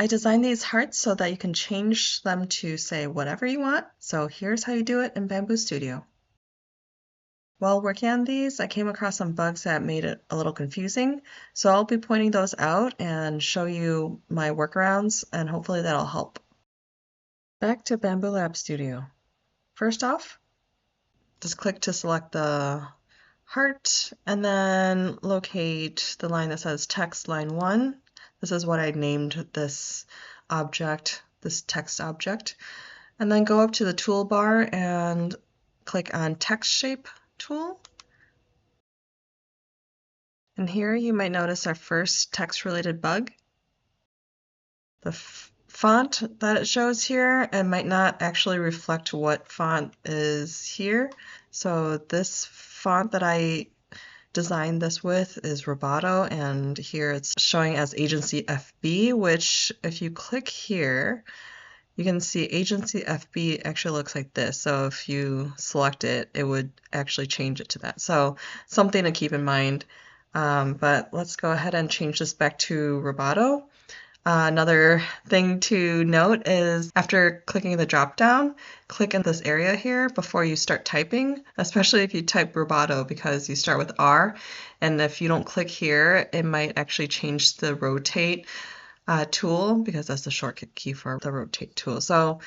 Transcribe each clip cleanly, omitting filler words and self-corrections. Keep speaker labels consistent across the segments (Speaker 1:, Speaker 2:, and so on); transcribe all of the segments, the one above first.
Speaker 1: I designed these hearts so that you can change them to say whatever you want. So here's how you do it in Bambu Studio. While working on these, I came across some bugs that made it a little confusing. So I'll be pointing those out and show you my workarounds, and hopefully that'll help. Back to Bambu Lab Studio. First off, just click to select the heart and then locate the line that says text line 1. This is what I named this object, this text object. And then go up to the toolbar and click on text shape tool. And here you might notice our first text related bug. The font that it shows here, it might not actually reflect what font is here. So this font that I designed this with is Roboto, and here it's showing as Agency FB, which if you click here, you can see Agency FB actually looks like this. So if you select it, it would actually change it to that. So something to keep in mind. But let's go ahead and change this back to Roboto. Another thing to note is after clicking the drop down, click in this area here before you start typing, especially if you type Roboto because you start with R. And if you don't click here, it might actually change the rotate tool because that's the shortcut key for the rotate tool. So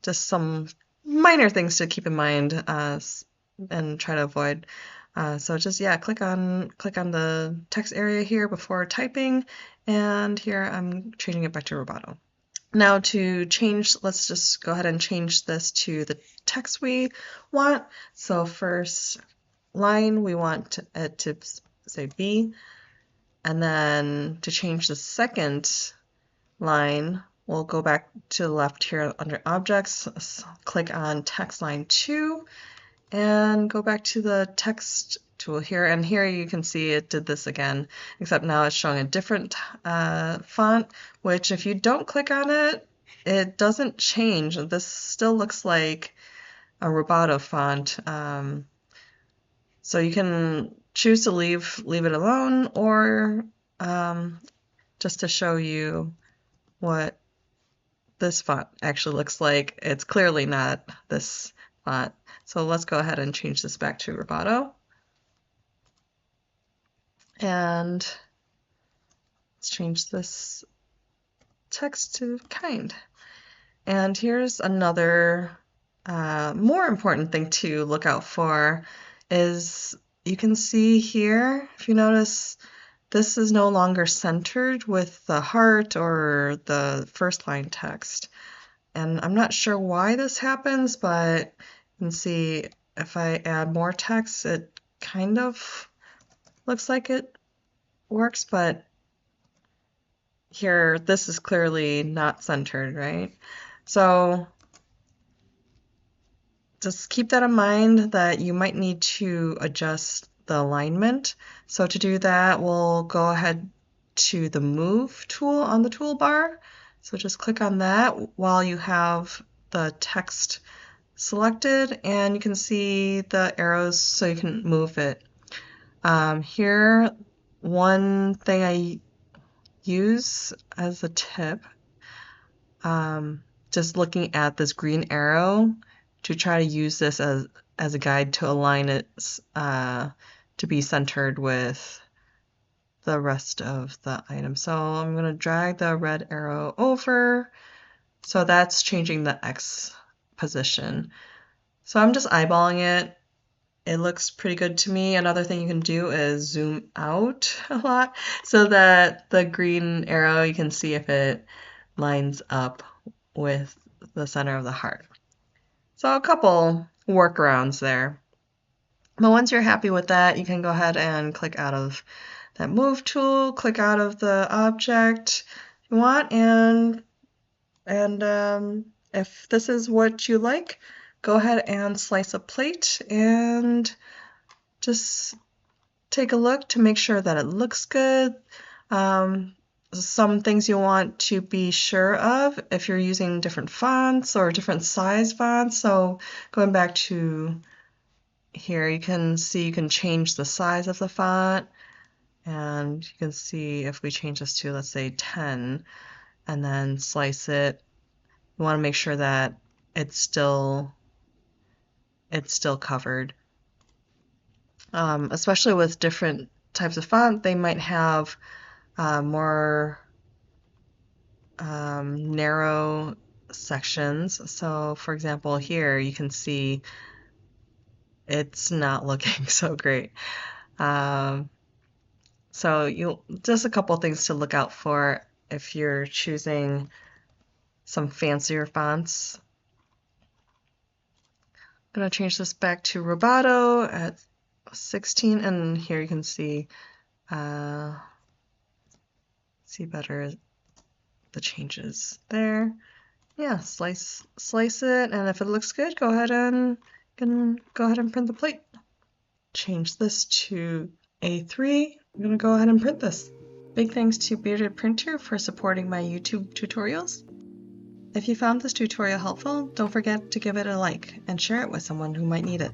Speaker 1: just some minor things to keep in mind and try to avoid. So just click on the text area here before typing, and here I'm changing it back to Roboto. Now to change, let's just go ahead and change this to the text we want. So first line, we want it to say B, and then to change the second line, we'll go back to the left here under Objects, click on Text Line 2, and go back to the text tool here, and here you can see it did this again, except now it's showing a different font, which if you don't click on it, it doesn't change. This still looks like a Roboto font. So you can choose to leave it alone, or just to show you what this font actually looks like. It's clearly not this font. So let's go ahead and change this back to Roboto. And let's change this text to kind. And here's another more important thing to look out for is you can see here, if you notice, this is no longer centered with the heart or the first line text. And I'm not sure why this happens, but you can see if I add more text, it kind of looks like it works, but here this is clearly not centered, right? So just keep that in mind that you might need to adjust the alignment. So to do that, we'll go ahead to the Move tool on the toolbar. So just click on that while you have the text selected, and you can see the arrows so you can move it. Here, one thing I use as a tip, just looking at this green arrow to try to use this as a guide to align it to be centered with the rest of the item. So I'm going to drag the red arrow over. So that's changing the X position. So I'm just eyeballing it. It looks pretty good to me. Another thing you can do is zoom out a lot so that the green arrow, you can see if it lines up with the center of the heart. So a couple workarounds there. But once you're happy with that, you can go ahead and click out of that Move tool, click out of the object you want, and if this is what you like, go ahead and slice a plate and just take a look to make sure that it looks good. Some things you want to be sure of if you're using different fonts or different size fonts. So going back to here, you can see you can change the size of the font, And you can see if we change this to, let's say, 10, and then slice it, we want to make sure that it's still covered. Especially with different types of font, they might have more narrow sections. So for example, here you can see it's not looking so great. So just a couple things to look out for if you're choosing some fancier fonts. I'm going to change this back to Roboto at 16, and here you can see better the changes there. Yeah, slice it, and if it looks good, go ahead and print the plate. Change this to A3. I'm gonna go ahead and print this. Big thanks to Bearded Printer for supporting my YouTube tutorials. If you found this tutorial helpful, don't forget to give it a like and share it with someone who might need it.